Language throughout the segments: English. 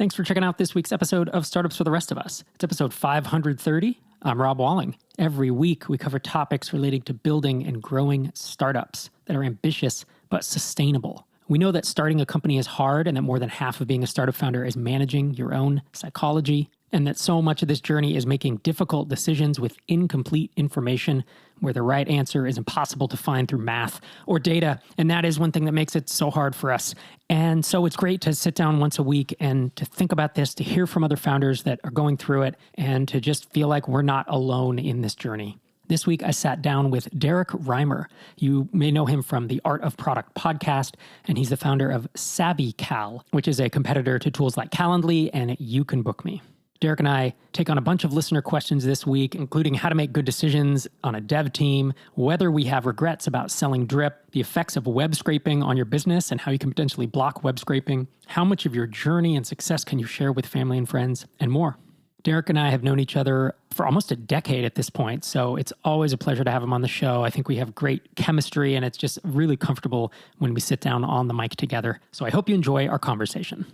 Thanks for checking out this week's episode of Startups for the Rest of Us. It's episode 530. I'm Rob Walling. Every week, we cover topics relating to building and growing startups that are ambitious but sustainable. We know that starting a company is hard and that more than half of being a startup founder is managing your own psychology, and that so much of this journey is making difficult decisions with incomplete information where the right answer is impossible to find through math or data. And that is one thing that makes it so hard for us. And so it's great to sit down once a week and to think about this, to hear from other founders that are going through it, and to just feel like we're not alone in this journey. This week, I sat down with Derek Reimer. You may know him from the Art of Product podcast, and he's the founder of SavvyCal, which is a competitor to tools like Calendly and You Can Book Me. Derek and I take on a bunch of listener questions this week, including how to make good decisions on a dev team, whether we have regrets about selling Drip, the effects of web scraping on your business and how you can potentially block web scraping, how much of your journey and success can you share with family and friends, and more. Derek and I have known each other for almost a decade at this point, so it's always a pleasure to have him on the show. I think we have great chemistry, and it's just really comfortable when we sit down on the mic together. So I hope you enjoy our conversation.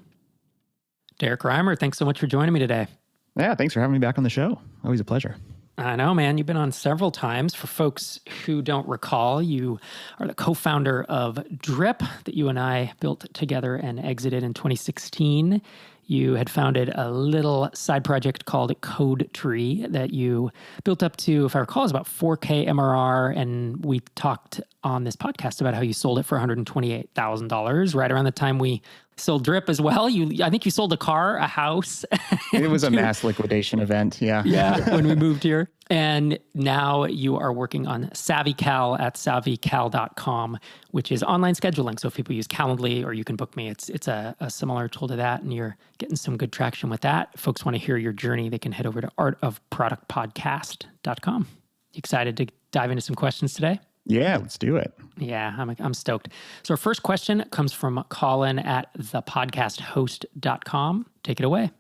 Derek Reimer, thanks so much for joining me today. Yeah, thanks for having me back on the show. Always a pleasure. I know, man. You've been on several times. For folks who don't recall, you are the co-founder of Drip that you and I built together and exited in 2016. You had founded a little side project called Code Tree that you built up to, if I recall, is about 4K MRR. And we talked on this podcast about how you sold it for $128,000 right around the time we sold Drip as well. I think you sold a car, a house. It was a mass liquidation event. Yeah. Yeah. When we moved here. And now you are working on SavvyCal at savvycal.com, which is online scheduling. So if people use Calendly or You Can Book Me, it's a similar tool to that. And you're getting some good traction with that. If folks want to hear your journey, they can head over to artofproductpodcast.com. You excited to dive into some questions today? Yeah, let's do it. Yeah, I'm stoked. So our first question comes from Colin at thepodcasthost.com. Take it away.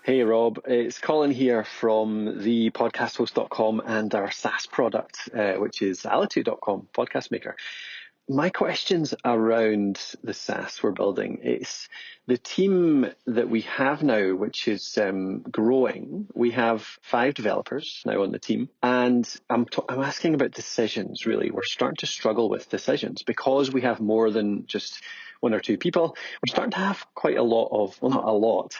Hey, Rob. It's Colin here from thepodcasthost.com and our SaaS product, which is Alitu.com, Podcast Maker. My question's around the SaaS we're building. It's the team that we have now, which is growing. We have 5 developers now on the team, and I'm asking about decisions, really. We're starting to struggle with decisions because we have more than just 1 or 2 people. We're starting to have quite a lot of, well, not a lot.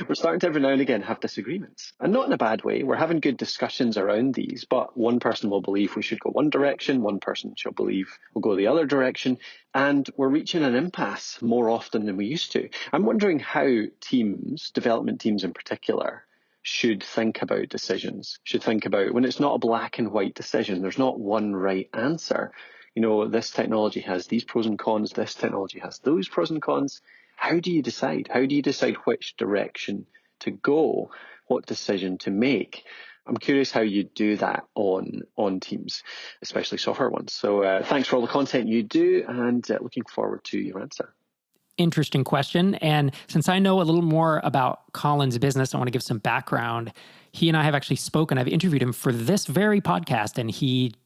We're starting to every now and again have disagreements, and not in a bad way. We're having good discussions around these, but one person will believe we should go one direction, one person shall believe we'll go the other direction, and we're reaching an impasse more often than we used to. I'm wondering how teams, development teams in particular, should think about decisions, should think about when it's not a black and white decision, there's not one right answer. You know, this technology has these pros and cons, this technology has those pros and cons. How do you decide? How do you decide which direction to go, what decision to make? I'm curious how you do that on teams, especially software ones. So thanks for all the content you do, and looking forward to your answer. Interesting question. And since I know a little more about Colin's business, I want to give some background. He and I have actually spoken. I've interviewed him for this very podcast, and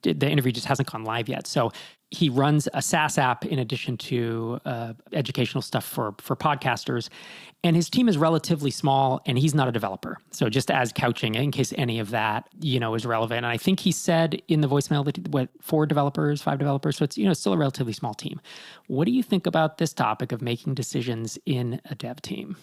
the interview just hasn't gone live yet. So he runs a SaaS app in addition to educational stuff for podcasters. And his team is relatively small, and he's not a developer. So just as couching, in case any of that, is relevant. And I think he said in the voicemail that 4 developers, 5 developers. So it's, still a relatively small team. What do you think about this topic of making decisions in a dev team?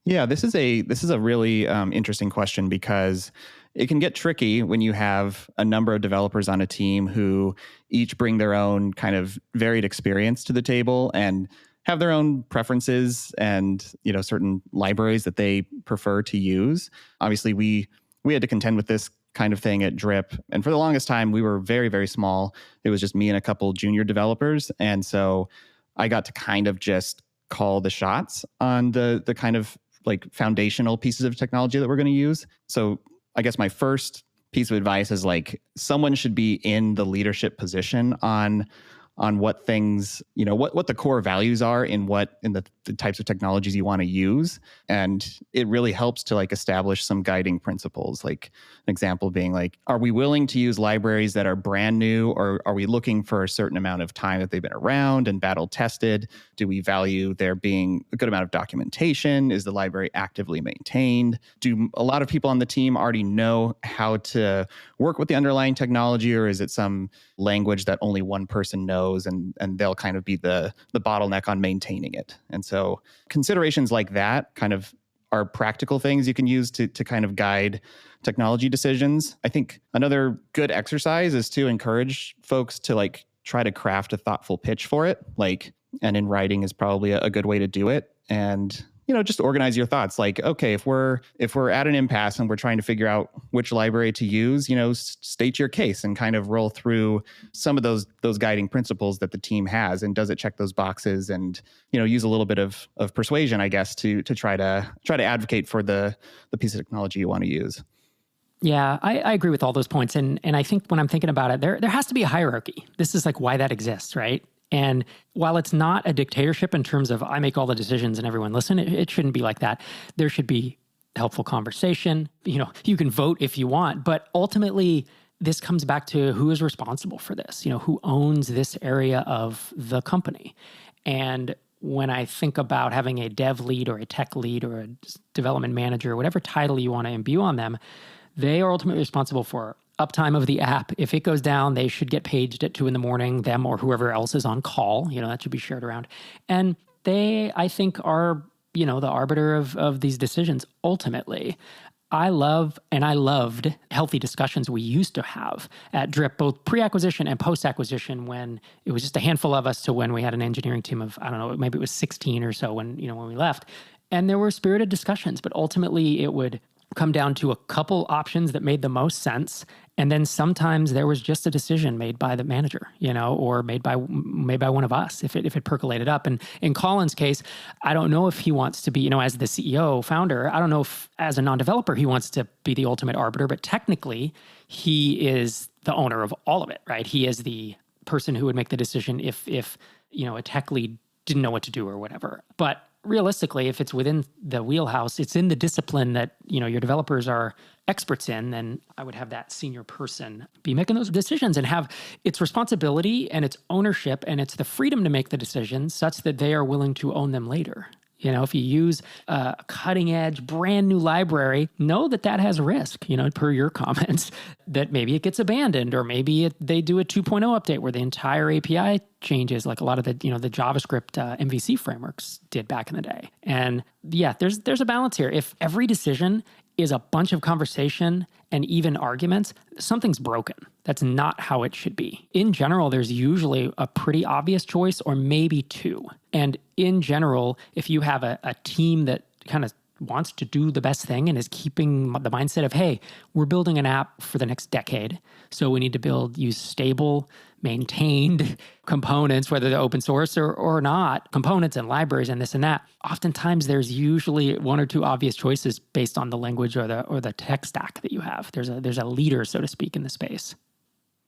Yeah, this is a really interesting question because it can get tricky when you have a number of developers on a team who each bring their own kind of varied experience to the table and have their own preferences and certain libraries that they prefer to use. Obviously, we had to contend with this kind of thing at Drip, and for the longest time we were very, very small. It was just me and a couple junior developers, and so I got to kind of just call the shots on the kind of like foundational pieces of technology that we're going to use. So I guess my first piece of advice is like someone should be in the leadership position on on what things, what the core values are in the types of technologies you want to use. And it really helps to like establish some guiding principles. Like an example being like, are we willing to use libraries that are brand new, or are we looking for a certain amount of time that they've been around and battle tested? Do we value there being a good amount of documentation? Is the library actively maintained? Do a lot of people on the team already know how to work with the underlying technology, or is it some language that only one person knows and they'll kind of be the bottleneck on maintaining it? And so considerations like that kind of are practical things you can use to kind of guide technology decisions. I think another good exercise is to encourage folks to like try to craft a thoughtful pitch for it. And in writing is probably a good way to do it. And just organize your thoughts. Like, okay, if we're at an impasse and we're trying to figure out which library to use, state your case and kind of roll through some of those guiding principles that the team has, and does it check those boxes, and use a little bit of persuasion, I guess, to try to advocate for the piece of technology you want to use. Yeah, I agree with all those points. And I think when I'm thinking about it, there has to be a hierarchy. This is like why that exists, right? And while it's not a dictatorship in terms of I make all the decisions and everyone listen, it shouldn't be like that. There should be helpful conversation. You can vote if you want, but ultimately this comes back to who is responsible for this, who owns this area of the company. And when I think about having a dev lead or a tech lead or a development manager, whatever title you want to imbue on them, they are ultimately responsible for uptime of the app. If it goes down, they should get paged at 2 a.m, them or whoever else is on call. That should be shared around. And they, I think, are, the arbiter of these decisions ultimately. I loved healthy discussions we used to have at Drip, both pre-acquisition and post-acquisition, when it was just a handful of us to when we had an engineering team of, I don't know, maybe it was 16 or so when we left. And there were spirited discussions, but ultimately it would come down to a couple options that made the most sense. And then sometimes there was just a decision made by the manager, or made by one of us if it percolated up. And in Colin's case, I don't know if he wants to be, as the CEO founder, I don't know if as a non-developer he wants to be the ultimate arbiter, but technically he is the owner of all of it, right? He is the person who would make the decision if a tech lead didn't know what to do or whatever. But realistically, if it's within the wheelhouse, it's in the discipline that, your developers are experts in, then I would have that senior person be making those decisions and have its responsibility and its ownership and it's the freedom to make the decisions such that they are willing to own them later. If you use a cutting edge, brand new library, know that has risk, per your comments, that maybe it gets abandoned or maybe they do a 2.0 update where the entire API changes, like a lot of the, the JavaScript MVC frameworks did back in the day. And yeah, there's a balance here. If every decision is a bunch of conversation and even arguments, something's broken. That's not how it should be. In general, there's usually a pretty obvious choice or maybe two. And in general, if you have a team that kind of wants to do the best thing and is keeping the mindset of, hey, we're building an app for the next decade, so we need to use stable, maintained components, whether they're open source or not, components and libraries and this and that. Oftentimes, there's usually one or two obvious choices based on the language or the tech stack that you have. There's a leader, so to speak, in the space.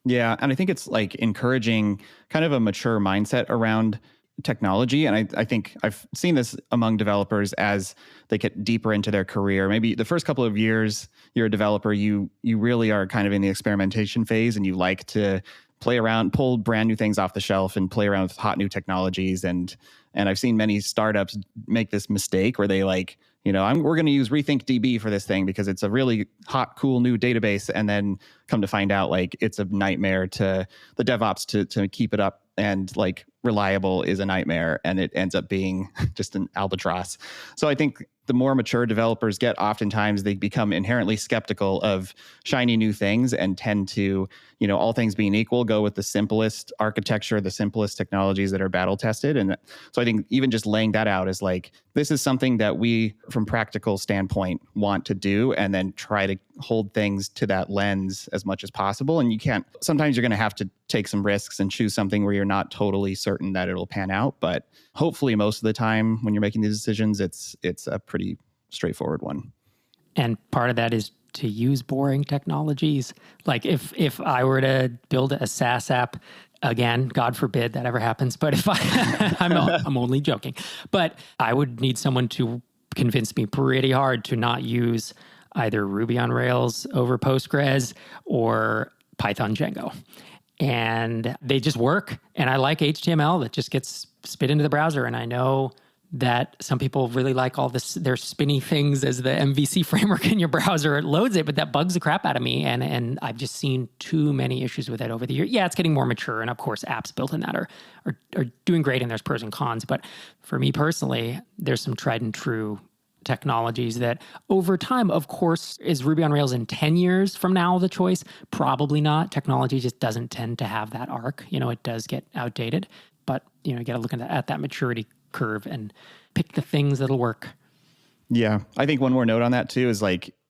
Yeah, and I think it's like encouraging kind of a mature mindset around technology. And I think I've seen this among developers as they get deeper into their career. Maybe the first couple of years you're a developer, you really are kind of in the experimentation phase and you like to play around, pull brand new things off the shelf and play around with hot new technologies. And I've seen many startups make this mistake where they like, we're going to use RethinkDB for this thing because it's a really hot, cool new database. And then come to find out like it's a nightmare to the DevOps to keep it up, and like reliable is a nightmare, and it ends up being just an albatross. So I think the more mature developers get, oftentimes they become inherently skeptical of shiny new things and tend to, all things being equal, go with the simplest architecture, the simplest technologies that are battle tested. And so I think even just laying that out is like, this is something that we, from practical standpoint, want to do, and then try to hold things to that lens as much as possible. And sometimes you're going to have to take some risks and choose something where you're not totally certain that it'll pan out. But hopefully most of the time when you're making these decisions, it's a pretty straightforward one. And part of that is to use boring technologies. Like if I were to build a SaaS app, Again, God forbid that ever happens. But if I'm only joking. But I would need someone to convince me pretty hard to not use either Ruby on Rails over Postgres or Python Django. And they just work. And I like HTML that just gets spit into the browser. And I know that some people really like all this, their spinny things as the MVC framework in your browser. It loads it, but that bugs the crap out of me. And I've just seen too many issues with it over the year. Yeah, it's getting more mature. And of course, apps built in that are doing great, and there's pros and cons. But for me personally, there's some tried and true technologies that over time, of course, is Ruby on Rails in 10 years from now the choice? Probably not. Technology just doesn't tend to have that arc. It does get outdated. But, you got to look at that maturity curve and pick the things that'll work. Yeah. I think one more note on that too is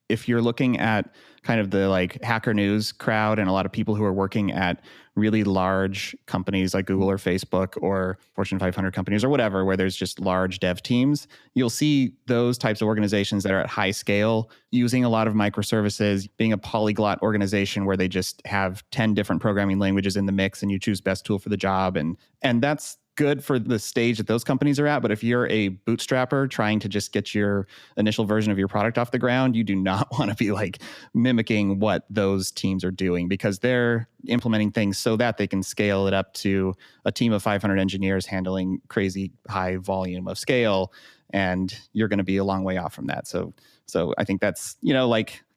if you're looking at kind of the Hacker News crowd and a lot of people who are working at really large companies like Google or Facebook or Fortune 500 companies or whatever, where there's just large dev teams, you'll see those types of organizations that are at high scale using a lot of microservices, being a polyglot organization where they just have 10 different programming languages in the mix and you choose best tool for the job. And that's good for the stage that those companies are at. But if you're a bootstrapper trying to just get your initial version of your product off the ground, you do not want to be mimicking what those teams are doing, because they're implementing things so that they can scale it up to a team of 500 engineers handling crazy high volume of scale. And you're going to be a long way off from that. So I think that's,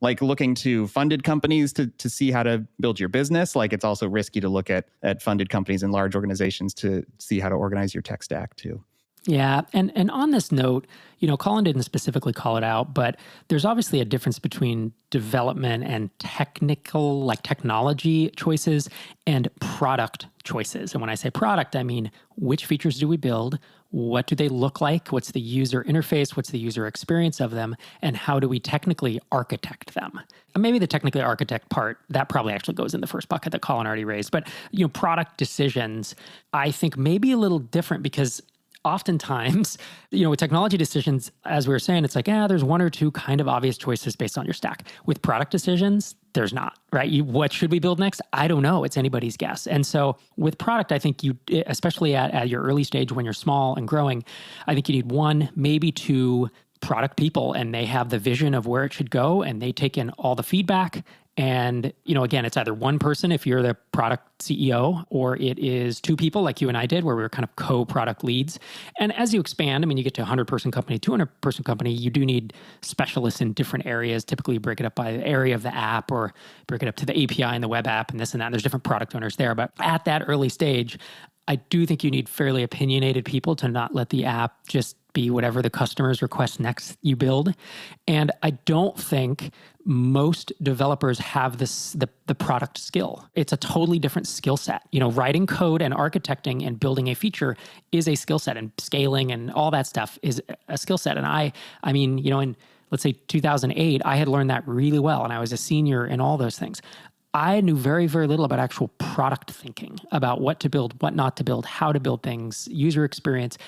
like looking to funded companies to see how to build your business. It's also risky to look at funded companies and large organizations to see how to organize your tech stack too. Yeah. And on this note, Colin didn't specifically call it out, but there's obviously a difference between development and technology choices and product choices. And when I say product, I mean, which features do we build? What do they look like? What's the user interface? What's the user experience of them? And how do we technically architect them? And maybe the technically architect part, that probably actually goes in the first bucket that Colin already raised. But, product decisions, I think maybe a little different, because oftentimes, with technology decisions, as we were saying, it's there's one or two kind of obvious choices based on your stack. With product decisions, there's not, right? What should we build next? I don't know. It's anybody's guess. And so with product, I think especially at your early stage when you're small and growing, I think you need one, maybe two product people, and they have the vision of where it should go, and they take in all the feedback. And, again, it's either one person if you're the product CEO, or it is two people like you and I did, where we were kind of co-product leads. And as you expand, you get to a 100-person company, 200-person company, you do need specialists in different areas. Typically, you break it up by the area of the app, or break it up to the API and the web app and this and that. There's different product owners there. But at that early stage, I do think you need fairly opinionated people to not let the app just be whatever the customers request next you build. And I don't think most developers have the product skill. It's a totally different skill set. Writing code and architecting and building a feature is a skill set, and scaling and all that stuff is a skill set. And I mean, in let's say 2008, I had learned that really well, and I was a senior in all those things. I knew very, very little about actual product thinking, about what to build, what not to build, how to build things, user experience.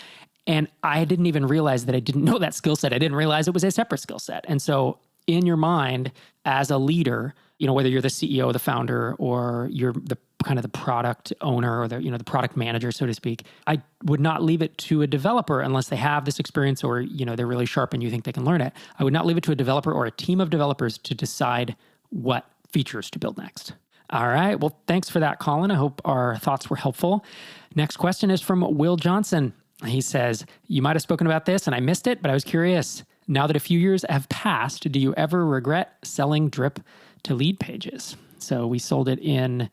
And I didn't even realize that I didn't know that skill set. I didn't realize it was a separate skill set. And so in your mind, as a leader, whether you're the CEO, the founder, or you're the kind of the product owner, or the product manager, so to speak, I would not leave it to a developer unless they have this experience, or, they're really sharp and you think they can learn it. I would not leave it to a developer or a team of developers to decide what features to build next. All right. Well, thanks for that, Colin. I hope our thoughts were helpful. Next question is from Will Johnson. He says, you might have spoken about this and I missed it, but I was curious. Now that a few years have passed, do you ever regret selling Drip to Lead Pages? So we sold it in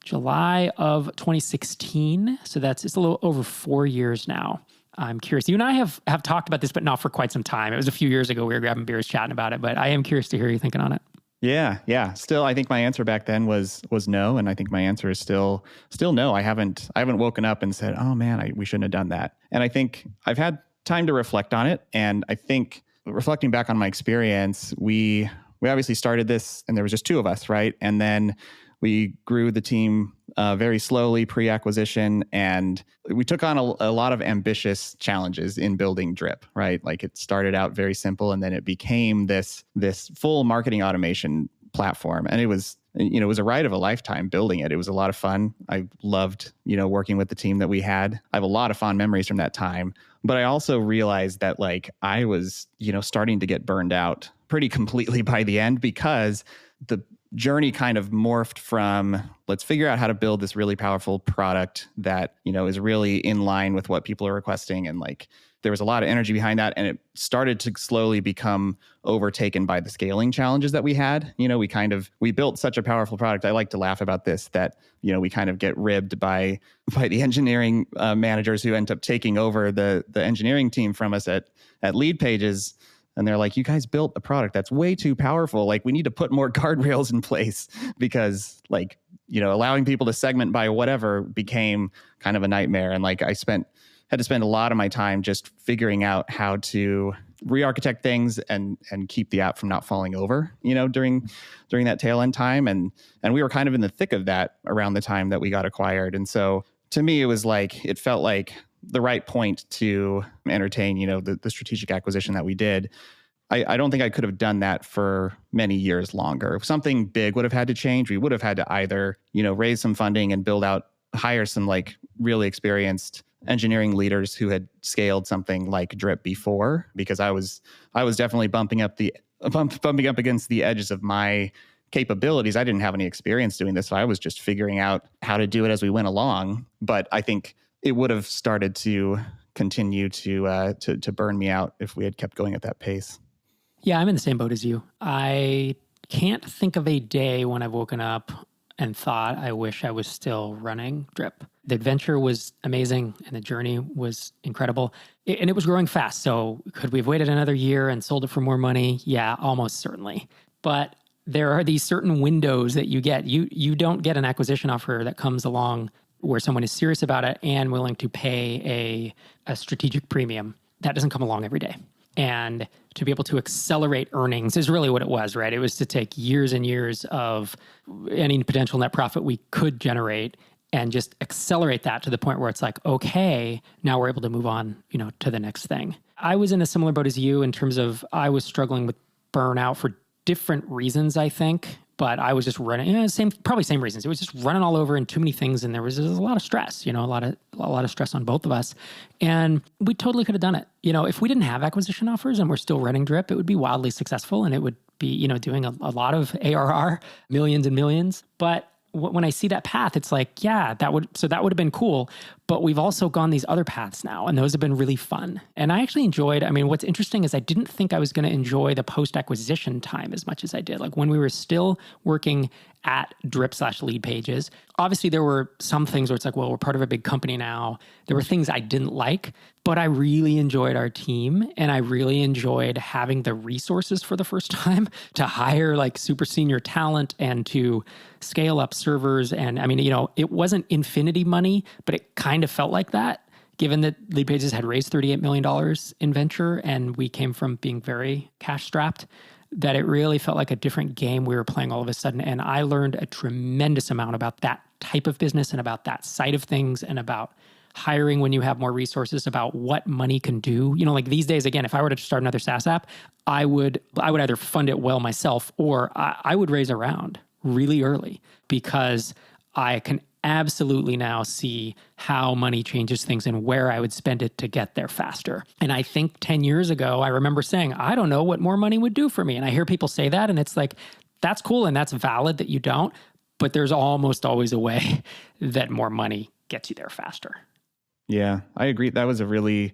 July of 2016. So it's a little over 4 years now. I'm curious. You and I have talked about this, but not for quite some time. It was a few years ago. We were grabbing beers, chatting about it, but I am curious to hear you thinking on it. Yeah. Still, I think my answer back then was no, and I think my answer is still no. I haven't woken up and said, "Oh man, we shouldn't have done that." And I think I've had time to reflect on it, and I think reflecting back on my experience, we obviously started this, and there was just two of us, right? And then we grew the team very slowly pre-acquisition, and we took on a lot of ambitious challenges in building Drip, right? It started out very simple, and then it became this full marketing automation platform. And it was it was a ride of a lifetime building it. It was a lot of fun. I loved, working with the team that we had. I have a lot of fond memories from that time. But I also realized that like I was, starting to get burned out pretty completely by the end, because the journey kind of morphed from, let's figure out how to build this really powerful product that, is really in line with what people are requesting. And like, there was a lot of energy behind that. And it started to slowly become overtaken by the scaling challenges that we had. We built such a powerful product. I like to laugh about this, that, we kind of get ribbed by the engineering managers who end up taking over the engineering team from us at Lead Pages. And they're like, you guys built a product that's way too powerful. Like, we need to put more guardrails in place, because like, allowing people to segment by whatever became kind of a nightmare. And like, had to spend a lot of my time just figuring out how to re-architect things and keep the app from not falling over, during that tail end time. And we were kind of in the thick of that around the time that we got acquired. And so to me, it felt like the right point to entertain, the strategic acquisition that we did. I don't think I could have done that for many years longer. If something big would have had to change, we would have had to either, raise some funding and hire some like really experienced engineering leaders who had scaled something like Drip before, because I was definitely bumping up against the edges of my capabilities. I didn't have any experience doing this, so I was just figuring out how to do it as we went along. But I think it would have started to continue to burn me out if we had kept going at that pace. Yeah, I'm in the same boat as you. I can't think of a day when I've woken up and thought, I wish I was still running Drip. The adventure was amazing and the journey was incredible. And it was growing fast. So could we have waited another year and sold it for more money? Yeah, almost certainly. But there are these certain windows that you get. You don't get an acquisition offer that comes along where someone is serious about it and willing to pay a strategic premium. That doesn't come along every day. And to be able to accelerate earnings is really what it was, right? It was to take years and years of any potential net profit we could generate and just accelerate that to the point where it's like, okay, now we're able to move on, to the next thing. I was in a similar boat as you in terms of I was struggling with burnout for different reasons, I think. But I was just running, probably same reasons. It was just running all over and too many things, and there was a lot of stress, a lot of stress on both of us, and we totally could have done it. If we didn't have acquisition offers and we're still running Drip, it would be wildly successful, and it would be, doing a lot of ARR, millions and millions. But when I see that path, it's like, yeah, that would have been cool. But we've also gone these other paths now, and those have been really fun. And I actually enjoyed, what's interesting is I didn't think I was going to enjoy the post-acquisition time as much as I did. Like when we were still working at Drip/Lead Pages, obviously there were some things where it's like, well, we're part of a big company now. There were things I didn't like, but I really enjoyed our team, and I really enjoyed having the resources for the first time to hire like super senior talent and to scale up servers. And it wasn't infinity money, but it kind of felt like that, given that Lead Pages had raised $38 million in venture and we came from being very cash strapped, that it really felt like a different game we were playing all of a sudden. And I learned a tremendous amount about that type of business and about that side of things and about hiring when you have more resources, about what money can do. Like these days, again, if I were to start another SaaS app, I would either fund it well myself or I would raise a round really early, because I can absolutely now see how money changes things and where I would spend it to get there faster. And I think 10 years ago, I remember saying, I don't know what more money would do for me. And I hear people say that, and it's like, that's cool and that's valid that you don't, but there's almost always a way that more money gets you there faster. Yeah, I agree. That was a really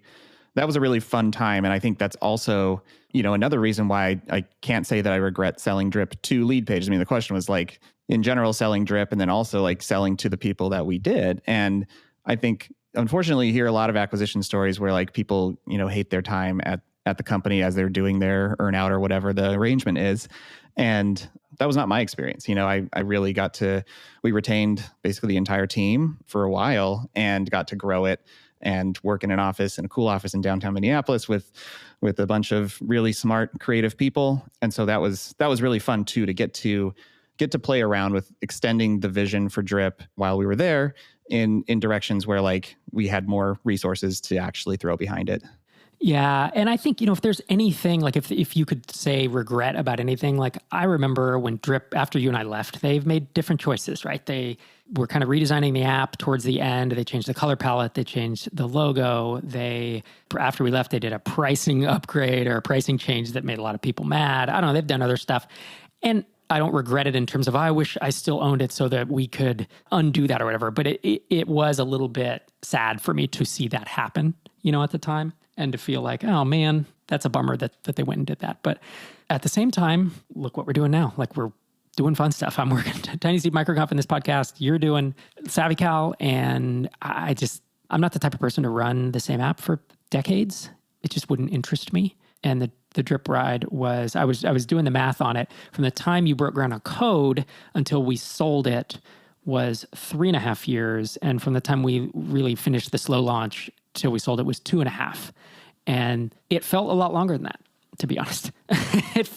fun time. And I think that's also, another reason why I can't say that I regret selling Drip to Lead Pages. The question was like, in general, selling Drip and then also like selling to the people that we did. And I think, unfortunately, you hear a lot of acquisition stories where like people, hate their time at the company as they're doing their earn out or whatever the arrangement is. And that was not my experience. I really we retained basically the entire team for a while and got to grow it and work in a cool office in downtown Minneapolis with a bunch of really smart, creative people. And so that was really fun too, to get to play around with extending the vision for Drip while we were there in directions where like we had more resources to actually throw behind it. Yeah. And I think, if there's anything, like if you could say regret about anything, like I remember when Drip, after you and I left, they've made different choices, right? They were kind of redesigning the app towards the end. They changed the color palette. They changed the logo. After we left, they did a pricing upgrade or a pricing change that made a lot of people mad. I don't know. They've done other stuff. And I don't regret it in terms of, I wish I still owned it so that we could undo that or whatever. But it was a little bit sad for me to see that happen, at the time. And to feel like, oh man, that's a bummer that they went and did that. But at the same time, look what we're doing now. Like we're doing fun stuff. I'm working Tiny Seed MicroConf in this podcast. You're doing SavvyCal. And I'm not the type of person to run the same app for decades. It just wouldn't interest me. And the Drip ride was, I was doing the math on it. From the time you broke ground on code until we sold it was 3.5 years. And from the time we really finished the slow launch till we sold it was 2.5. And it felt a lot longer than that, to be honest. It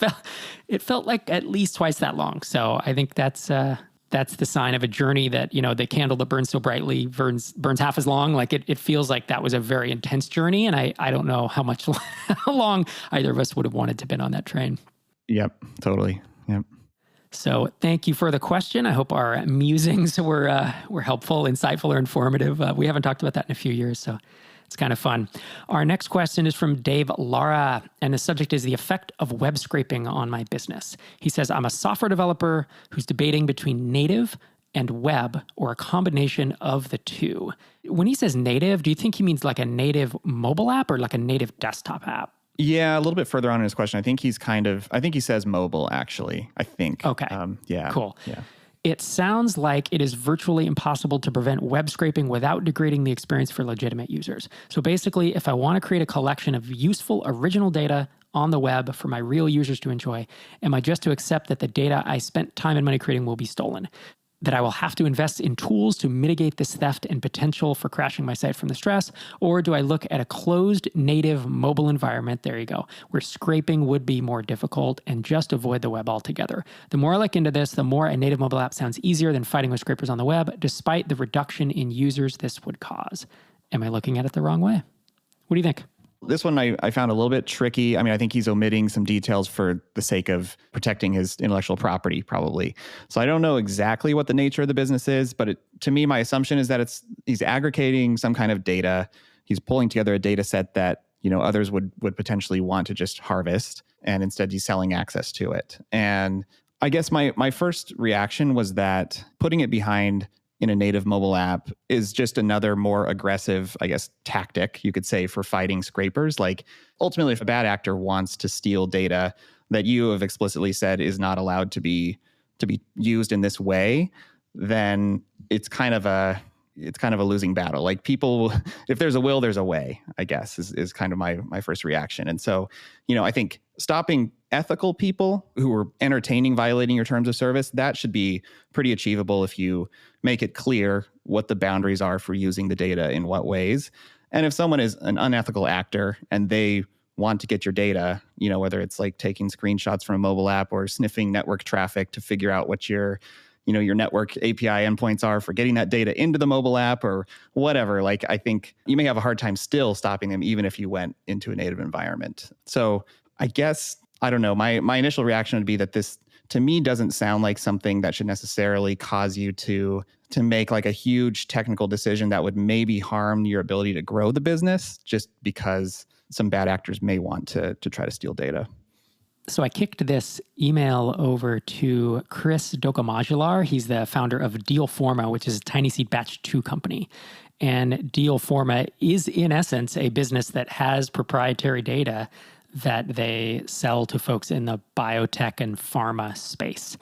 felt like at least twice that long. So I think that's the sign of a journey that, the candle that burns so brightly burns half as long. Like it feels like that was a very intense journey. And I don't know how long either of us would have wanted to been on that train. Yep, totally. Yep. So thank you for the question. I hope our musings were helpful, insightful, or informative. We haven't talked about that in a few years, so it's kind of fun. Our next question is from Dave Lara, and the subject is the effect of web scraping on my business. He says, I'm a software developer who's debating between native and web, or a combination of the two. When he says native, do you think he means like a native mobile app or like a native desktop app? Yeah, a little bit further on in his question. I think he says mobile, actually. I think. Okay. Yeah. Cool. Yeah. It sounds like it is virtually impossible to prevent web scraping without degrading the experience for legitimate users. So basically, if I want to create a collection of useful original data on the web for my real users to enjoy, am I just to accept that the data I spent time and money creating will be stolen? That I will have to invest in tools to mitigate this theft and potential for crashing my site from the stress? Or do I look at a closed native mobile environment, there you go, where scraping would be more difficult and just avoid the web altogether? The more I look into this, the more a native mobile app sounds easier than fighting with scrapers on the web, despite the reduction in users this would cause. Am I looking at it the wrong way? What do you think? This one I found a little bit tricky. I mean, I think he's omitting some details for the sake of protecting his intellectual property, probably. So I don't know exactly what the nature of the business is, but to me, my assumption is that he's aggregating some kind of data. He's pulling together a data set that, others would potentially want to just harvest, and instead he's selling access to it. And I guess my first reaction was that putting it behind in a native mobile app is just another more aggressive, I guess, tactic, you could say, for fighting scrapers. Like, ultimately, if a bad actor wants to steal data that you have explicitly said is not allowed to be used in this way, then it's kind of a losing battle. Like, people, if there's a will, there's a way, I guess, is kind of my first reaction. And so, I think stopping ethical people who are entertaining violating your terms of service, that should be pretty achievable if you make it clear what the boundaries are for using the data in what ways. And if someone is an unethical actor and they want to get your data, whether it's like taking screenshots from a mobile app or sniffing network traffic to figure out what your network API endpoints are for getting that data into the mobile app or whatever, like, I think you may have a hard time still stopping them, even if you went into a native environment. So I guess, I don't know, my initial reaction would be that this, to me, doesn't sound like something that should necessarily cause you to make like a huge technical decision that would maybe harm your ability to grow the business, just because some bad actors may want to try to steal data. So I kicked this email over to Chris Dokomajilar. He's the founder of Dealforma, which is a Tiny Seed Batch 2 company. And Dealforma is, in essence, a business that has proprietary data that they sell to folks in the biotech and pharma space.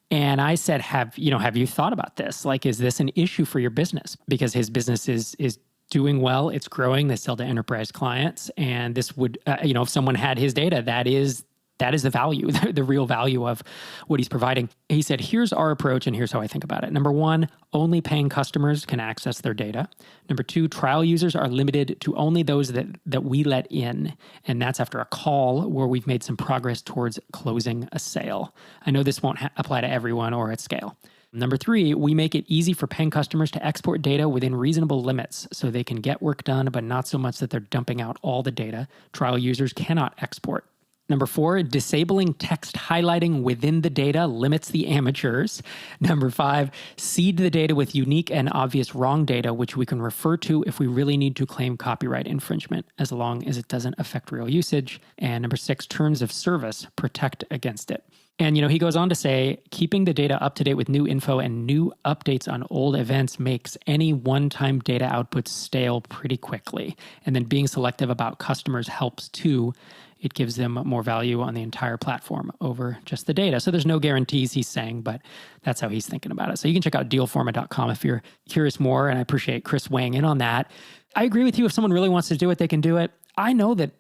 And I said, have you thought about this? Like, is this an issue for your business? Because his business is doing well, it's growing, they sell to enterprise clients. And this would, if someone had his data, that is the value, the real value of what he's providing. He said, here's our approach and here's how I think about it. Number one, only paying customers can access their data. Number two, trial users are limited to only those that we let in. And that's after a call where we've made some progress towards closing a sale. I know this won't apply to everyone or at scale. Number 3, we make it easy for paying customers to export data within reasonable limits so they can get work done, but not so much that they're dumping out all the data. Trial users cannot export. Number 4, disabling text highlighting within the data limits the amateurs. Number 5, seed the data with unique and obvious wrong data, which we can refer to if we really need to claim copyright infringement, as long as it doesn't affect real usage. And number 6, terms of service protect against it. And, he goes on to say, keeping the data up to date with new info and new updates on old events makes any one-time data output stale pretty quickly. And then being selective about customers helps too. It gives them more value on the entire platform over just the data. So there's no guarantees, he's saying, but that's how he's thinking about it. So you can check out dealforma.com if you're curious more, and I appreciate Chris weighing in on that. I agree with you. If someone really wants to do it, they can do it. I know that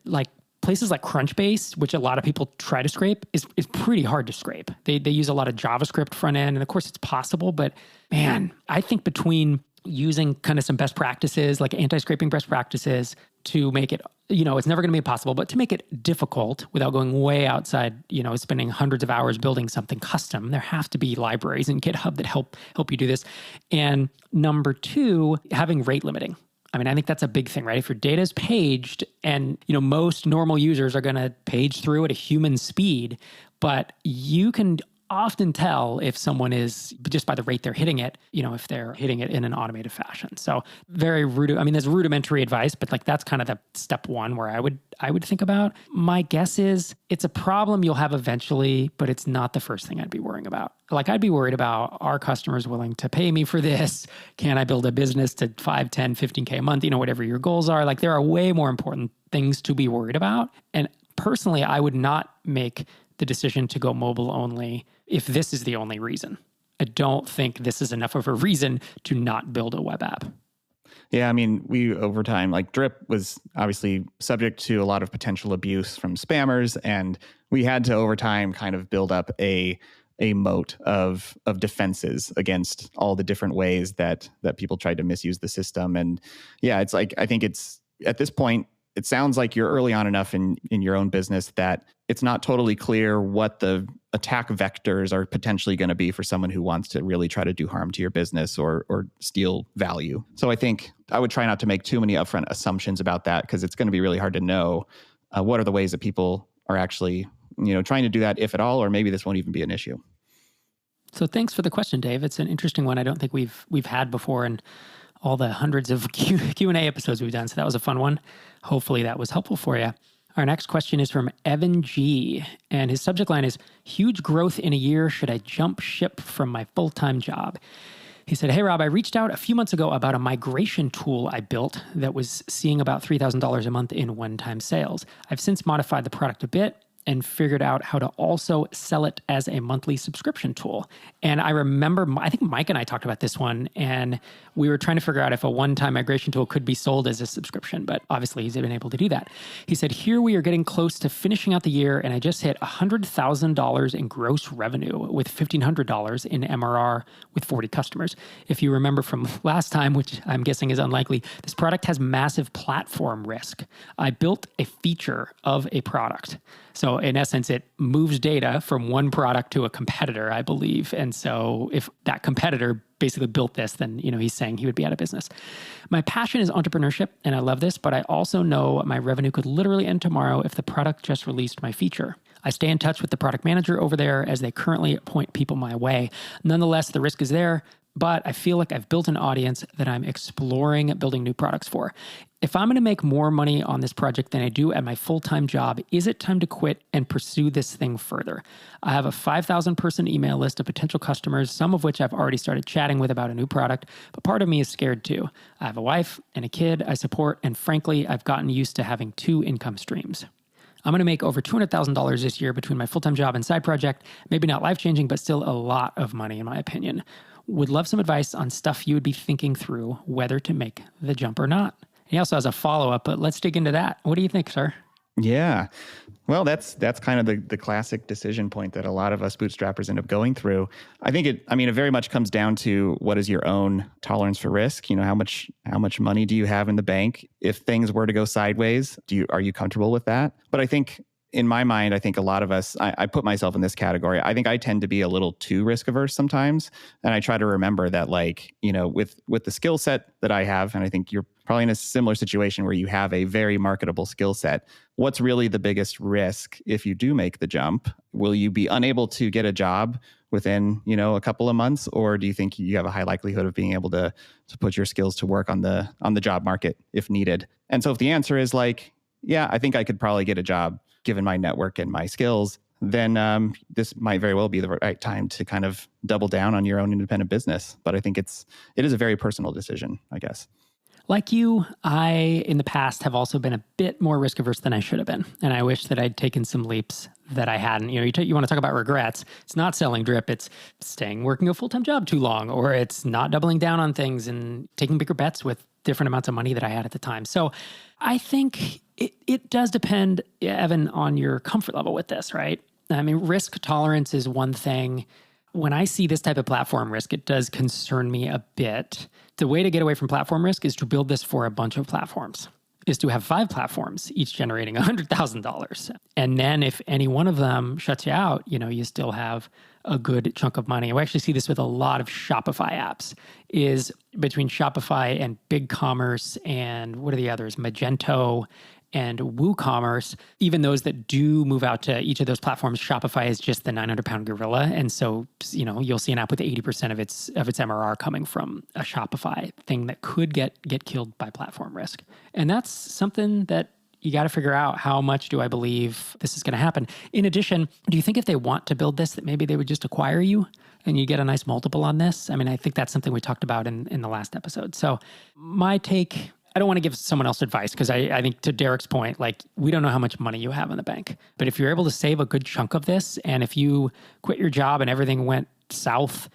places like Crunchbase, which a lot of people try to scrape, is pretty hard to scrape. They use a lot of JavaScript front end, and of course it's possible, but man, I think between using kind of some best practices, like anti-scraping best practices, to make it, it's never going to be possible, but to make it difficult without going way outside, spending hundreds of hours building something custom, there have to be libraries in GitHub that help you do this. And number 2, having rate limiting. I mean, I think that's a big thing, right? If your data is paged and, most normal users are going to page through at a human speed, but you can often tell if someone is, just by the rate they're hitting it, if they're hitting it in an automated fashion. So there's rudimentary advice, but that's kind of the step 1 where I would think about. My guess is it's a problem you'll have eventually, but it's not the first thing I'd be worrying about. I'd be worried about, are customers willing to pay me for this? Can I build a business to 5, 10, 15K a month? Whatever your goals are. There are way more important things to be worried about. And personally, I would not make the decision to go mobile only if this is the only reason. I don't think this is enough of a reason to not build a web app. Yeah, we over time, Drip was obviously subject to a lot of potential abuse from spammers, and we had to over time kind of build up a moat of defenses against all the different ways that people tried to misuse the system. And yeah, it's I think it's at this point, it sounds like you're early on enough in your own business that it's not totally clear what the attack vectors are potentially going to be for someone who wants to really try to do harm to your business or steal value. So I think I would try not to make too many upfront assumptions about that, because it's going to be really hard to know what are the ways that people are actually, trying to do that, if at all, or maybe this won't even be an issue. So thanks for the question, Dave. It's an interesting one I don't think we've had before in all the hundreds of Q&A episodes we've done. So that was a fun one. Hopefully that was helpful for you. Our next question is from Evan G. And his subject line is, huge growth in a year. Should I jump ship from my full-time job? He said, hey, Rob, I reached out a few months ago about a migration tool I built that was seeing about $3,000 a month in one-time sales. I've since modified the product a bit and figured out how to also sell it as a monthly subscription tool. And I remember, I think Mike and I talked about this one, and we were trying to figure out if a one-time migration tool could be sold as a subscription, but obviously he's been able to do that. He said, here we are getting close to finishing out the year, and I just hit $100,000 in gross revenue with $1,500 in MRR with 40 customers. If you remember from last time, which I'm guessing is unlikely, this product has massive platform risk. I built a feature of a product. So in essence, it moves data from one product to a competitor, I believe. And so if that competitor basically built this, then he's saying he would be out of business. My passion is entrepreneurship, and I love this, but I also know my revenue could literally end tomorrow if the product just released my feature. I stay in touch with the product manager over there as they currently point people my way. Nonetheless, the risk is there, but I feel like I've built an audience that I'm exploring building new products for. If I'm going to make more money on this project than I do at my full-time job, is it time to quit and pursue this thing further? I have a 5,000-person email list of potential customers, some of which I've already started chatting with about a new product, but part of me is scared too. I have a wife and a kid I support, and frankly, I've gotten used to having 2 income streams. I'm going to make over $200,000 this year between my full-time job and side project. Maybe not life-changing, but still a lot of money in my opinion. Would love some advice on stuff you would be thinking through, whether to make the jump or not. He also has a follow-up, but let's dig into that. What do you think, sir? Yeah. Well, that's kind of the classic decision point that a lot of us bootstrappers end up going through. I think it very much comes down to what is your own tolerance for risk. How much money do you have in the bank? If things were to go sideways, are you comfortable with that? But I think in my mind, I think a lot of us, I put myself in this category. I think I tend to be a little too risk averse sometimes. And I try to remember that, like, with the skill set that I have, and I think you're probably in a similar situation where you have a very marketable skill set. What's really the biggest risk if you do make the jump? Will you be unable to get a job within, a couple of months? Or do you think you have a high likelihood of being able to put your skills to work on the job market if needed? And so if the answer is like, yeah, I think I could probably get a job given my network and my skills, then this might very well be the right time to kind of double down on your own independent business. But I think it is a very personal decision, I guess. Like you, I, in the past, have also been a bit more risk averse than I should have been. And I wish that I'd taken some leaps that I hadn't. You want to talk about regrets. It's not selling Drip. It's working a full-time job too long, or it's not doubling down on things and taking bigger bets with different amounts of money that I had at the time. So I think it does depend, Evan, on your comfort level with this, right? I mean, risk tolerance is one thing. When I see this type of platform risk, it does concern me a bit. The way to get away from platform risk is to build this for a bunch of platforms, is to have 5 platforms, each generating $100,000. And then if any one of them shuts you out, you still have a good chunk of money. We actually see this with a lot of Shopify apps, is between Shopify and BigCommerce and what are the others? Magento and WooCommerce, even those that do move out to each of those platforms, Shopify is just the 900-pound gorilla. And so, you'll see an app with 80% of its MRR coming from a Shopify thing that could get killed by platform risk. And that's something that you got to figure out, how much do I believe this is going to happen? In addition, do you think if they want to build this, that maybe they would just acquire you and you get a nice multiple on this? I mean, I think that's something we talked about in the last episode. So my take, I don't want to give someone else advice because I think, to Derek's point, like, we don't know how much money you have in the bank. But if you're able to save a good chunk of this, and if you quit your job and everything went south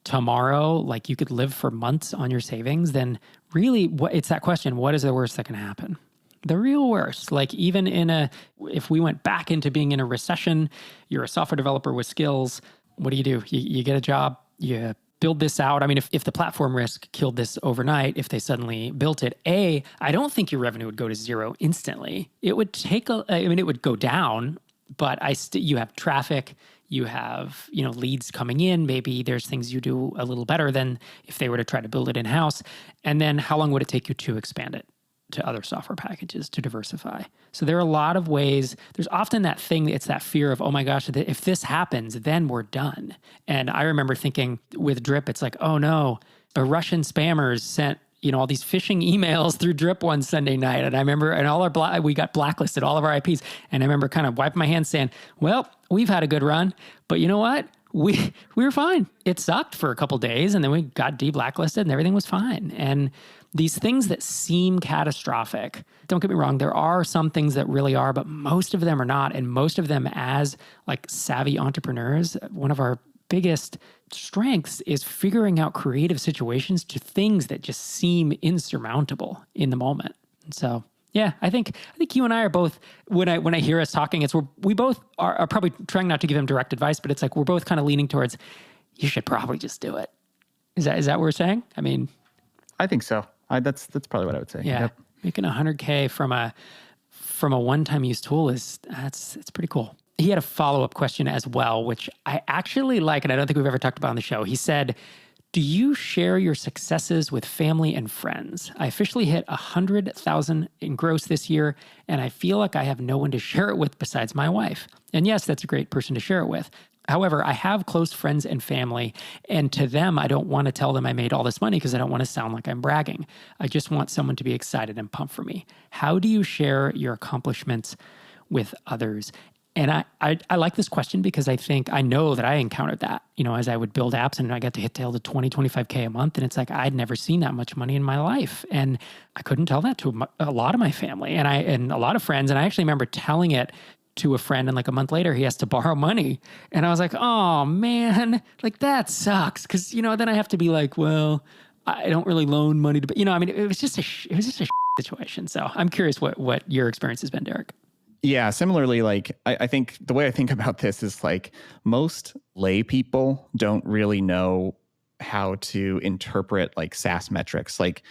tomorrow, like you could live for months on your savings, then really it's that question, what is the worst that can happen? The real worst, like even if we went back into being in a recession, you're a software developer with skills, what do? You get a job, you build this out. I mean, if the platform risk killed this overnight, if they suddenly built it, I don't think your revenue would go to zero instantly. It would it would go down, but you have traffic, you have, leads coming in. Maybe there's things you do a little better than if they were to try to build it in-house. And then how long would it take you to expand it to other software packages, to diversify? So there are a lot of ways. There's often that thing, it's that fear of, oh my gosh, if this happens, then we're done. And I remember thinking with Drip, it's like, oh no, a Russian spammers sent all these phishing emails through Drip one Sunday night. And I remember, and we got blacklisted, all of our IPs. And I remember kind of wiping my hands saying, well, we've had a good run, but you know what? We were fine. It sucked for a couple of days, and then we got de-blacklisted and everything was fine. And these things that seem catastrophic, don't get me wrong, there are some things that really are, but most of them are not. And most of them, as like savvy entrepreneurs, one of our biggest strengths is figuring out creative situations to things that just seem insurmountable in the moment. And so, yeah, I think you and I are both, when I hear us talking, we both are probably trying not to give him direct advice, but it's like we're both kind of leaning towards, you should probably just do it. Is that what we're saying? I mean, I think so. That's probably what I would say. Yeah, yep. Making $100K from a one-time use tool it's pretty cool. He had a follow-up question as well, which I actually like, and I don't think we've ever talked about on the show. He said, do you share your successes with family and friends? I officially hit 100,000 in gross this year, and I feel like I have no one to share it with besides my wife. And yes, that's a great person to share it with. However, I have close friends and family, and to them, I don't want to tell them I made all this money because I don't want to sound like I'm bragging. I just want someone to be excited and pumped for me. How do you share your accomplishments with others? And I like this question because I know that I encountered that, as I would build apps and I got to hit tail to 20, 25K a month. And it's like, I'd never seen that much money in my life. And I couldn't tell that to a lot of my family and a lot of friends. And I actually remember telling it to a friend, and like a month later, he has to borrow money. And I was like, oh man, like that sucks. Cause then I have to be like, well, I don't really loan money to, it was just a situation. So I'm curious what your experience has been, Derek. Yeah, similarly, like I think the way I think about this is like most lay people don't really know how to interpret like SaaS metrics. Like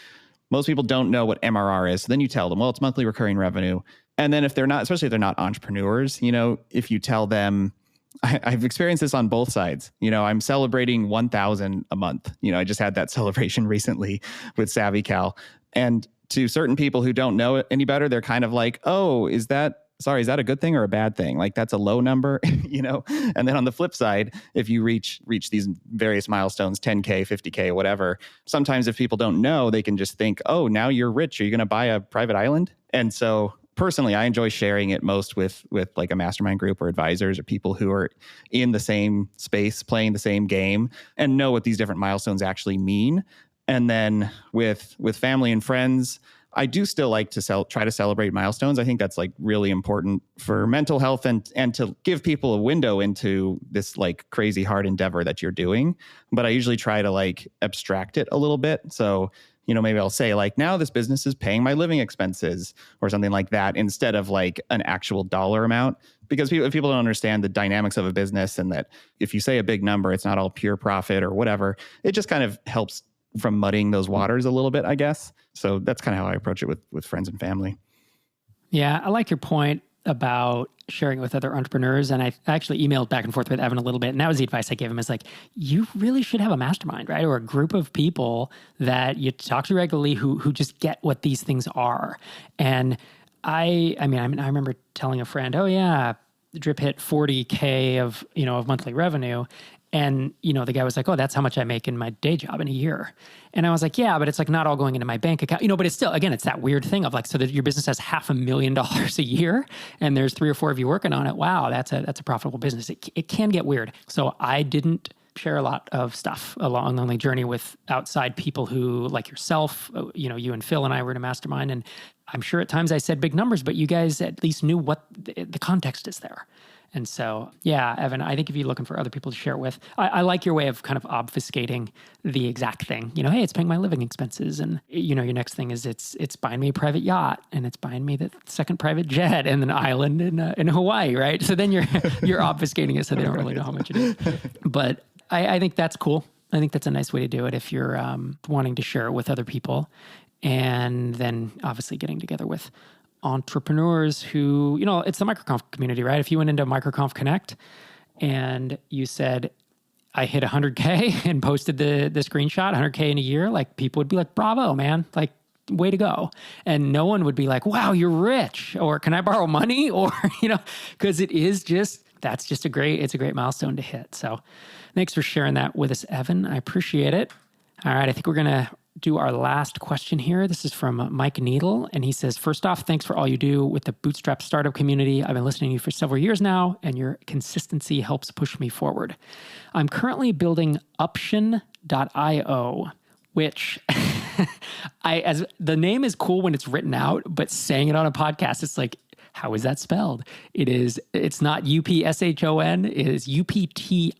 most people don't know what MRR is. So then you tell them, well, it's monthly recurring revenue. And then if they're not, especially if they're not entrepreneurs, if you tell them, I've experienced this on both sides. I'm celebrating 1,000 a month. I just had that celebration recently with SavvyCal. And to certain people who don't know any better, they're kind of like, oh, is that a good thing or a bad thing? Like, that's a low number, And then on the flip side, if you reach these various milestones, 10K, 50K, whatever, sometimes if people don't know, they can just think, oh, now you're rich. Are you going to buy a private island? And so personally, I enjoy sharing it most with like a mastermind group or advisors or people who are in the same space, playing the same game, and know what these different milestones actually mean. And then with family and friends, I do still like to try to celebrate milestones. I think that's like really important for mental health and to give people a window into this like crazy hard endeavor that you're doing. But I usually try to like abstract it a little bit. So, maybe I'll say like, now this business is paying my living expenses or something like that, instead of like an actual dollar amount. Because if people don't understand the dynamics of a business, and that if you say a big number, it's not all pure profit or whatever, it just kind of helps from muddying those waters a little bit, I guess. So that's kind of how I approach it with friends and family. Yeah, I like your point about sharing it with other entrepreneurs. And I actually emailed back and forth with Evan a little bit. And that was the advice I gave him, is like, you really should have a mastermind, right? Or a group of people that you talk to regularly who just get what these things are. And I remember telling a friend, oh yeah, Drip hit 40K of monthly revenue. And, the guy was like, oh, that's how much I make in my day job in a year. And I was like, yeah, but it's like not all going into my bank account, but it's still, again, it's that weird thing of like, so that your business has $500,000 a year and there's 3 or 4 of you working on it. Wow, that's a profitable business. It can get weird. So I didn't share a lot of stuff along the journey with outside people who, like yourself, you and Phil and I were in a mastermind. And I'm sure at times I said big numbers, but you guys at least knew what the context is there. And so, yeah, Evan, I think if you're looking for other people to share it with, I like your way of kind of obfuscating the exact thing. Hey, it's paying my living expenses. And, your next thing is it's buying me a private yacht, and it's buying me the second private jet and an island in Hawaii, right? So then you're obfuscating it so they don't really know how much it is. But I think that's cool. I think that's a nice way to do it if you're wanting to share it with other people. And then obviously getting together with entrepreneurs who, it's the MicroConf community, right? If you went into MicroConf Connect and you said, I hit 100K and posted the screenshot, 100K in a year, like people would be like, bravo, man, like way to go. And no one would be like, wow, you're rich, or can I borrow money? Or, because it's a great milestone to hit. So thanks for sharing that with us, Evan. I appreciate it. All right. I think we're going to do our last question here. This is from Mike Needle. And he says, first off, thanks for all you do with the Bootstrap startup community. I've been listening to you for several years now, and your consistency helps push me forward. I'm currently building Uption.io, which as the name is cool when it's written out, but saying it on a podcast, it's like, how is that spelled? It's not UPSHON, it is UPTION.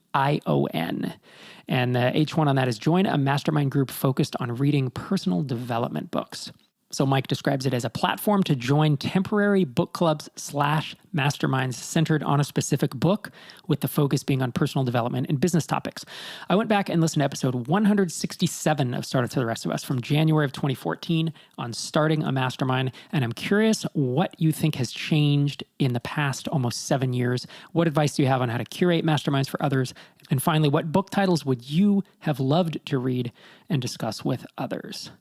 And the H1 on that is join a mastermind group focused on reading personal development books. So Mike describes it as a platform to join temporary book clubs / masterminds centered on a specific book, with the focus being on personal development and business topics. I went back and listened to episode 167 of Startups for the Rest of Us from January of 2014 on starting a mastermind, and I'm curious what you think has changed in the past almost 7 years. What advice do you have on how to curate masterminds for others? And finally, what book titles would you have loved to read and discuss with others?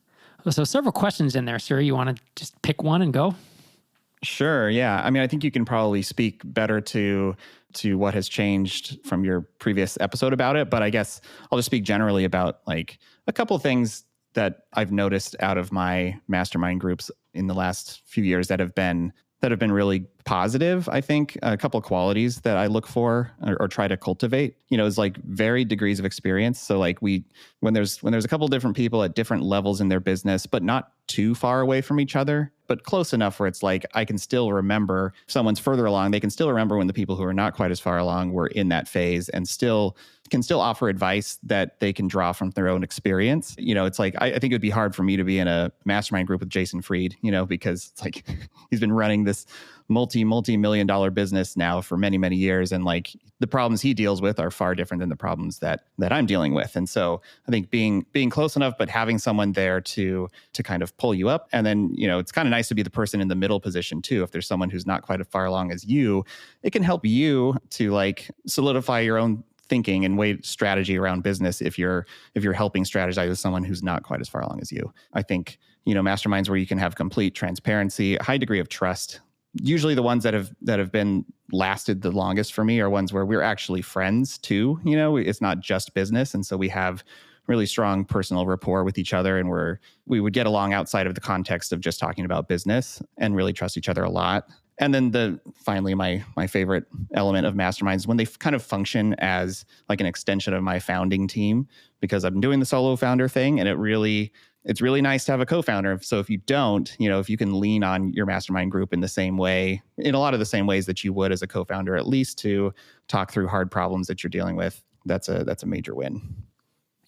So several questions in there, sir. You want to just pick one and go? Sure. Yeah. I mean, I think you can probably speak better to what has changed from your previous episode about it. But I guess I'll just speak generally about like a couple of things that I've noticed out of my mastermind groups in the last few years that have been really positive. I think a couple of qualities that I look for or try to cultivate, is like varied degrees of experience. So like when there's a couple of different people at different levels in their business, but not too far away from each other, but close enough where it's like, I can still remember if someone's further along. They can still remember when the people who are not quite as far along were in that phase, and can still offer advice that they can draw from their own experience. It's like, I think it would be hard for me to be in a mastermind group with Jason Fried, because it's like, he's been running this multi-million dollar business now for many, many years. And like the problems he deals with are far different than the problems that I'm dealing with. And so I think being close enough, but having someone there to kind of pull you up. And then, it's kind of nice to be the person in the middle position too. If there's someone who's not quite as far along as you, it can help you to like solidify your own thinking and weight strategy around business if you're helping strategize with someone who's not quite as far along as you. I think, masterminds where you can have complete transparency, a high degree of trust. Usually the ones that have been lasted the longest for me are ones where we're actually friends too. It's not just business. And so we have really strong personal rapport with each other, and we would get along outside of the context of just talking about business and really trust each other a lot. And then finally, my favorite element of masterminds, when they kind of function as like an extension of my founding team, because I'm doing the solo founder thing, and it's really nice to have a co-founder. So if you don't, if you can lean on your mastermind group in the same way, in a lot of the same ways that you would as a co-founder, at least to talk through hard problems that you're dealing with, that's a major win.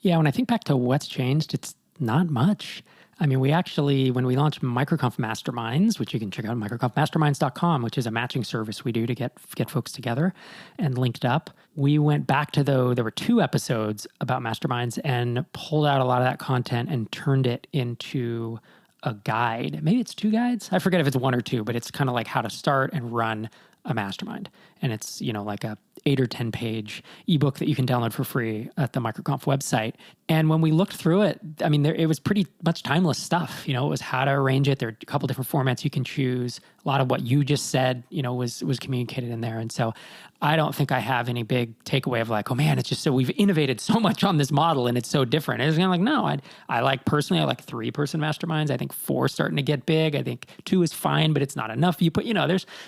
Yeah, when I think back to what's changed, it's not much. I mean, we actually, when we launched MicroConf Masterminds, which you can check out microconfmasterminds.com, which is a matching service we do to get folks together and linked up, we went back to there were 2 episodes about masterminds and pulled out a lot of that content and turned it into a guide. Maybe it's 2 guides. I forget if it's 1 or 2, but it's kind of like how to start and run a mastermind. And it's, like a 8 or 10 page ebook that you can download for free at the MicroConf website. And when we looked through it, I mean, it was pretty much timeless stuff. It was how to arrange it. There are a couple different formats you can choose. A lot of what you just said, was communicated in there. And so I don't think I have any big takeaway of like, oh man, it's just so we've innovated so much on this model and it's so different. It's kind of like, no, I like 3-person masterminds. I think 4 starting to get big. I think 2 is fine, but it's not enough. You put,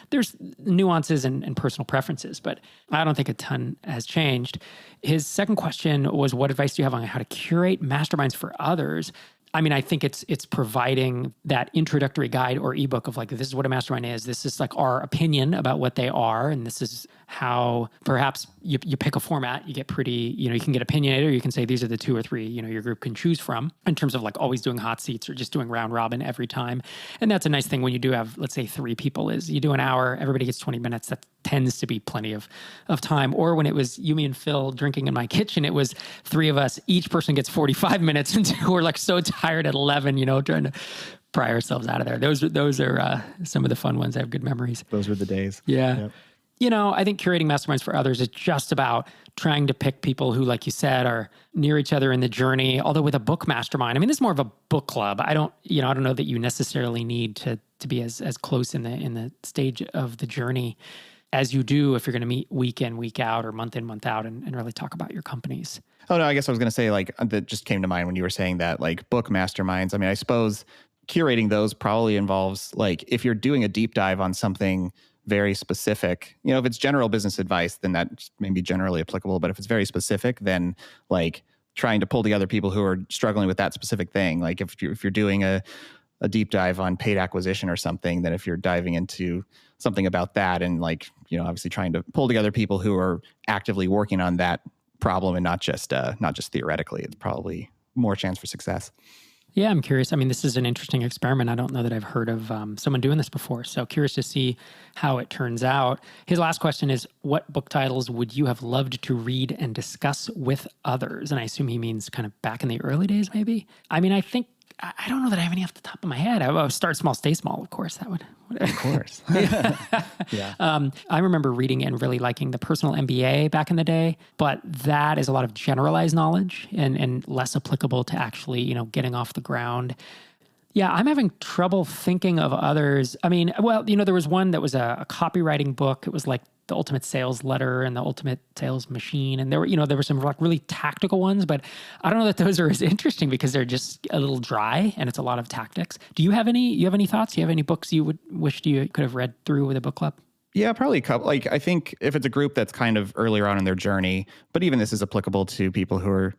there's nuances and personal preferences, but I don't think a ton has changed. His second question was, what advice do you have on how to curate masterminds for others? I mean, I think it's providing that introductory guide or ebook of like, this is what a mastermind is. This is like our opinion about what they are. And this is how perhaps you pick a format, you get pretty, you can get opinionated, or you can say these are the 2 or 3, your group can choose from in terms of like always doing hot seats or just doing round robin every time. And that's a nice thing when you do have, let's say 3 people is you do an hour, everybody gets 20 minutes. That tends to be plenty of time. Or when it was you, me, and Phil drinking in my kitchen, it was 3 of us, each person gets 45 minutes and we're like so tired at 11, trying to pry ourselves out of there. Those are some of the fun ones. I have good memories. Those were the days. Yeah. Yep. I think curating masterminds for others is just about trying to pick people who, like you said, are near each other in the journey. Although with a book mastermind, I mean, this is more of a book club. I don't know that you necessarily need to be as close in the stage of the journey as you do if you're going to meet week in, week out, or month in, month out, and really talk about your companies. Oh, no, I guess I was going to say, like, that just came to mind when you were saying that, like, book masterminds. I mean, I suppose curating those probably involves, like, if you're doing a deep dive on something very specific, if it's general business advice, then that may be generally applicable. But if it's very specific, then, like, trying to pull together people who are struggling with that specific thing. Like, if you're doing a deep dive on paid acquisition or something, then if you're diving into something about that and, like, obviously trying to pull together people who are actively working on that problem and not just theoretically, it's probably more chance for success. Yeah, I'm curious. I mean, this is an interesting experiment. I don't know that I've heard of someone doing this before. So curious to see how it turns out. His last question is, what book titles would you have loved to read and discuss with others? And I assume he means kind of back in the early days, maybe. I mean, I don't know that I have any off the top of my head. I would start small, stay small, of course. That would. Of course. Yeah. I remember reading and really liking the Personal MBA back in the day, but that is a lot of generalized knowledge and less applicable to actually, getting off the ground. Yeah, I'm having trouble thinking of others. I mean, well, there was one that was a copywriting book. It was like The Ultimate Sales Letter and The Ultimate Sales Machine. And there were some like really tactical ones, but I don't know that those are as interesting because they're just a little dry and it's a lot of tactics. Do you have any thoughts? Do you have any books you would wish you could have read through with a book club? Yeah, probably a couple. Like, I think if it's a group that's kind of earlier on in their journey, but even this is applicable to people who are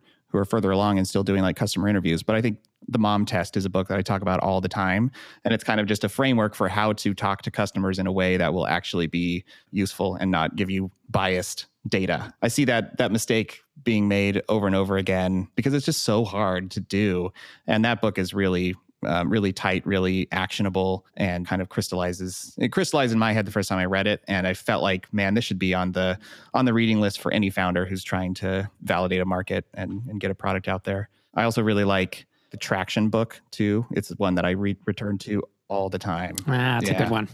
further along and still doing like customer interviews. But I think The Mom Test is a book that I talk about all the time. And it's kind of just a framework for how to talk to customers in a way that will actually be useful and not give you biased data. I see that mistake being made over and over again because it's just so hard to do. And that book is really really tight, really actionable, and kind of crystallizes. It crystallized in my head the first time I read it, and I felt like, man, this should be on the reading list for any founder who's trying to validate a market and get a product out there. I also really like the Traction book too. It's one that I return to all the time. That's a good one.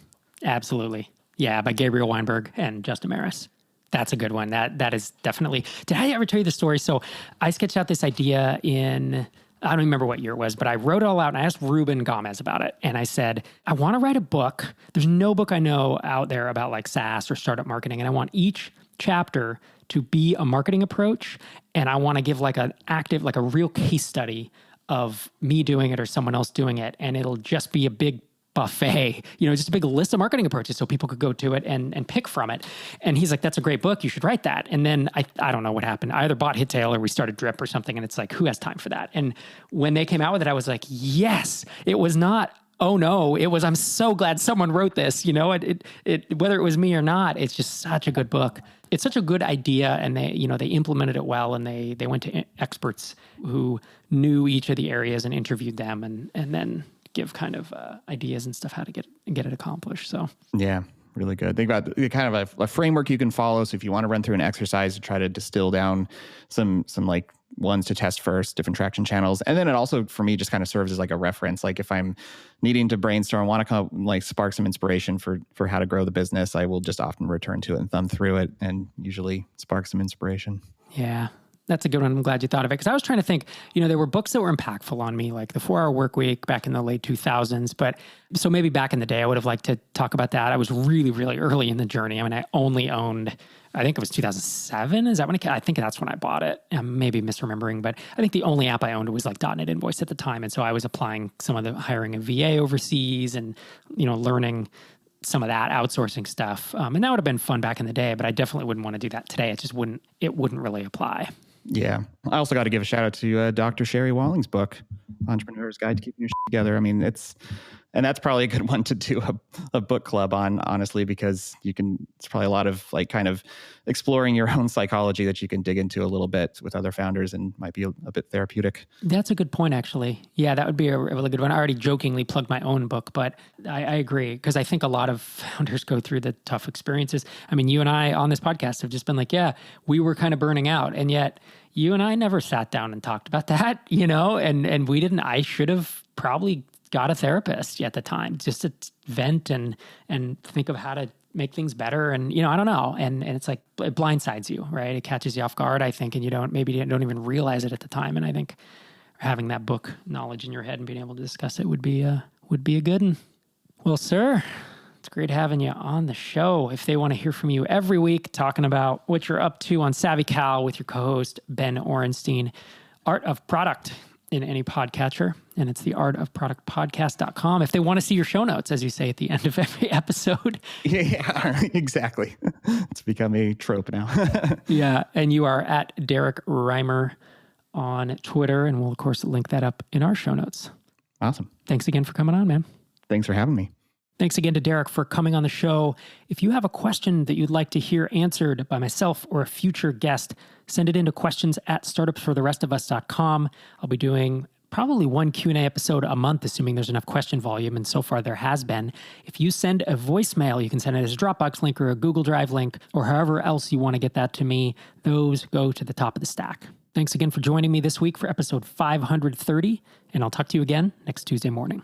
Absolutely. Yeah, by Gabriel Weinberg and Justin Maris. That's a good one. That is definitely. Did I ever tell you the story? So I sketched out this idea in, I don't remember what year it was, but I wrote it all out and I asked Ruben Gomez about it. And I said, I want to write a book. There's no book I know out there about like SaaS or startup marketing. And I want each chapter to be a marketing approach. And I want to give like an active, like a real case study of me doing it or someone else doing it. And it'll just be a big buffet, just a big list of marketing approaches so people could go to it and pick from it. And he's like, that's a great book. You should write that. And then I don't know what happened. I either bought Hittail or we started Drip or something. And it's like, who has time for that? And when they came out with it, I was like, yes, it was not, oh no, it was, I'm so glad someone wrote this, whether it was me or not, it's just such a good book. It's such a good idea. And they implemented it well. And they went to experts who knew each of the areas and interviewed them and then give kind of ideas and stuff how to get it accomplished. So yeah, really good. Think about kind of a framework you can follow. So if you want to run through an exercise to try to distill down some like ones to test first, different traction channels, and then it also for me just kind of serves as like a reference. Like if I'm needing to brainstorm, want to come up, like spark some inspiration for how to grow the business, I will just often return to it and thumb through it, and usually spark some inspiration. Yeah. That's a good one. I'm glad you thought of it. Because I was trying to think, there were books that were impactful on me, like The 4-Hour Workweek back in the late 2000s. But so maybe back in the day, I would have liked to talk about that. I was really, really early in the journey. I mean, I only owned, I think it was 2007. Is that when I think that's when I bought it. I'm maybe misremembering, but I think the only app I owned was like .NET Invoice at the time. And so I was applying some of the hiring a VA overseas and, learning some of that outsourcing stuff. And that would have been fun back in the day, but I definitely wouldn't want to do that today. It wouldn't really apply. Yeah. I also got to give a shout out to Dr. Sherry Walling's book, Entrepreneur's Guide to Keeping Your Shit Together. I mean, that's probably a good one to do a book club on, honestly, because it's probably a lot of like kind of exploring your own psychology that you can dig into a little bit with other founders and might be a bit therapeutic. That's a good point, actually. Yeah, that would be a really good one. I already jokingly plugged my own book, but I agree because I think a lot of founders go through the tough experiences. I mean, you and I on this podcast have just been like, yeah, we were kind of burning out, and yet you and I never sat down and talked about that, and we didn't. I should have probably got a therapist at the time just to vent and think of how to make things better. And, I don't know. And it's like, it blindsides you, right? It catches you off guard, I think, and you don't even realize it at the time. And I think having that book knowledge in your head and being able to discuss it would be a good one. Well, sir, it's great having you on the show. If they want to hear from you every week, talking about what you're up to on Savvy Cal with your co-host, Ben Orenstein, Art of Product in any podcatcher, and it's theartofproductpodcast.com. If they want to see your show notes, as you say at the end of every episode. Yeah, exactly. It's become a trope now. Yeah, and you are at Derek Reimer on Twitter, and we'll, of course, link that up in our show notes. Awesome. Thanks again for coming on, man. Thanks for having me. Thanks again to Derek for coming on the show. If you have a question that you'd like to hear answered by myself or a future guest, send it into questions@startupsfortherestofus.com. I'll be doing probably one Q&A episode a month, assuming there's enough question volume, and so far there has been. If you send a voicemail, you can send it as a Dropbox link or a Google Drive link, or however else you want to get that to me. Those go to the top of the stack. Thanks again for joining me this week for episode 530, and I'll talk to you again next Tuesday morning.